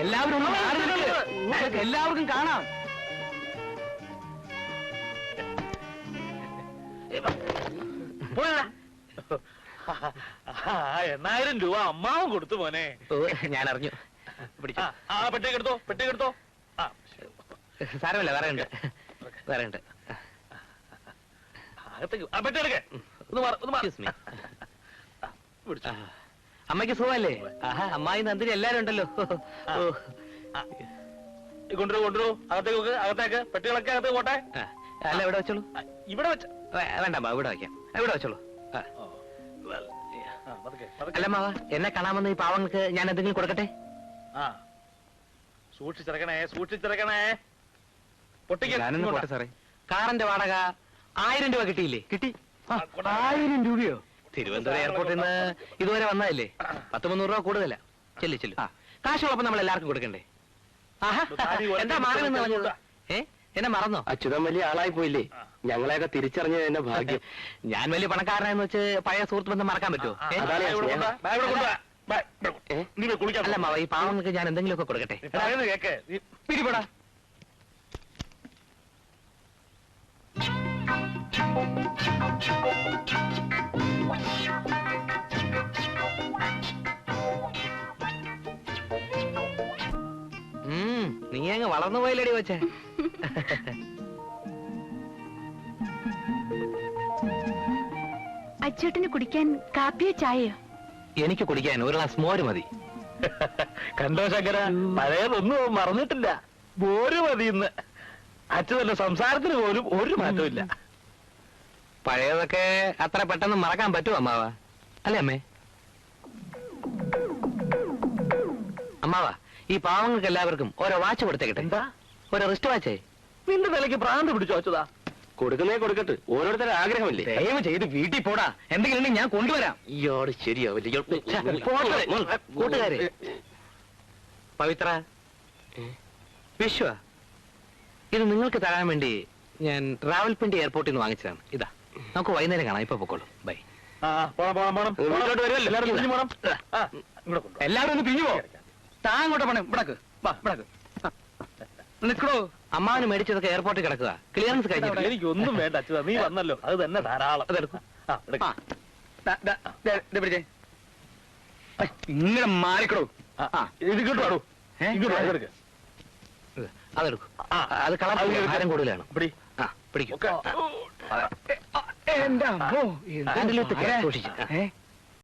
എല്ലാവരും എല്ലാവർക്കും കാണാം. രൂപ അമ്മാവും കൊടുത്തു മോനെ. ഞാൻ അറിഞ്ഞു. പെട്ടിക്കെടുത്തോ പെട്ടിക്കെടുത്തോ. സാരമല്ല, വേറെ ഉണ്ട് വേറെ ഉണ്ട്. അമ്മയ്ക്ക് സുഖമല്ലേ? ആഹാ, അമ്മായി നന്ദിനി എല്ലാരും ഉണ്ടല്ലോ. കൊണ്ടുവരൂ കൊണ്ടുവരൂ. അകത്തേക്ക് അകത്തേക്ക് പെട്ടികളൊക്കെ അകത്തേക്ക് പോട്ടെ. അല്ല, ഇവിടെ വെച്ചോളൂ. ഇവിടെ വെച്ച വേണ്ട, ഇവിടെ വയ്ക്കാം. ഇവിടെ വെച്ചോളൂ. അല്ല മാവ, എന്നെ കാണാമെന്ന് ഈ പാവങ്ങൾക്ക് ഞാൻ എന്തെങ്കിലും കൊടുക്കട്ടെ? സൂക്ഷിച്ചിറക്കണേ സൂക്ഷിച്ചിറക്കണേ. പൊട്ടിക്കാൻ സാറേ, കാറിന്റെ വാടക 1000 രൂപ കിട്ടിയില്ലേ? കിട്ടി. 1000 രൂപയോ? തിരുവനന്തപുരം എയർപോർട്ടിൽ നിന്ന് ഇതുവരെ വന്നതല്ലേ? 100-300 രൂപ കൂടുതല. ചെല്ലു ചെല്ലു. കാശുള്ളപ്പോ നമ്മൾ എല്ലാവർക്കും കൊടുക്കണ്ടേ? എന്താ മാറുമെന്ന് പറഞ്ഞത്? എന്നെ മറന്നോ? അച്യുതൻ വലിയ ആളായി പോയില്ലേ? ഞങ്ങളെയൊക്കെ തിരിച്ചറിഞ്ഞത് എന്നെ ഭാഗ്യം. ഞാൻ വലിയ പണക്കാരനെന്ന് വെച്ച് പഴയ സുഹൃത്ത് ബന്ധം മറക്കാൻ പറ്റുമോ? അല്ല മാവ, ഈ പാവങ്ങൾക്ക് ഞാൻ എന്തെങ്കിലുമൊക്കെ കൊടുക്കട്ടെ? പിടിപെടാ. നീ അങ്ങ് വളർന്നു പോയില്ലടി വെച്ചേ. അച്ചേട്ടന് കുടിക്കാൻ കാപ്പിയോ ചായയോ? എനിക്ക് കുടിക്കാൻ ഒരു ഗ്ലാസ് മോര് മതി. കണ്ടോ ശങ്കര, പഴയതൊന്നും മറന്നിട്ടില്ല. മോര് മതി ഇന്ന്. അച്ഛനല്ല, സംസാരത്തിന് പോലും ഒരു മാറ്റമില്ല. പഴയതൊക്കെ അത്ര പെട്ടെന്ന് മറക്കാൻ പറ്റുമോ അമ്മാവ? അല്ലേ അമ്മേ? അമ്മാവ, ഈ പാവങ്ങൾക്ക് എല്ലാവർക്കും ഓരോ വാച്ച് കൊടുത്തേക്കട്ടെ. എന്താ? ഒരു റിസ്റ്റ് വാച്ചേ. നിന്റെ നിലയ്ക്ക് ഭ്രാന്ത് പിടിച്ചു വെച്ചതാ. കൊടുക്കുന്നേ കൊടുക്കട്ടെ, ഓരോരുത്തരുടെ ആഗ്രഹമല്ലേ. ദയവ് ചെയ്ത് വീട്ടിൽ പോടാ. എന്തെങ്കിലും ഞാൻ കൊണ്ടുവരാം. ഇയാള് ശരിയാവില്ല. കൂട്ടുകാരെ, പവിത്ര, വിശ്വ, ഇത് നിങ്ങൾക്ക് തരാൻ വേണ്ടി ഞാൻ റാവൽപിണ്ടി എയർപോർട്ടിൽ നിന്ന് വാങ്ങിച്ചതാണ്. ഇതാ, നമുക്ക് വൈകുന്നേരം കാണാം. ഇപ്പൊ പൊക്കോളൂ. ബൈ. എല്ലാവരും ഒന്ന് പിരിഞ്ഞു പോ. താങ്ങോട്ട് പോണേ. ഇവിടെ നിൽക്കണോ? അമ്മാവന് മേടിച്ചതൊക്കെ എയർപോർട്ടിൽ കിടക്കുക. ക്ലിയറൻസ് കഴിഞ്ഞിട്ടില്ല. എനിക്കൊന്നും വേണ്ട അച്ഛതാ, നീ വന്നല്ലോ, അത് തന്നെ ധാരാളം. ഇങ്ങനെ മാറിക്കടോ. ഇത് കിട്ടുവാടോ. അതെടുക്കും. അത് കളർ ഭാരം കൂടുതലാണ്. പിടിക്കും. സൂക്ഷിച്ചു.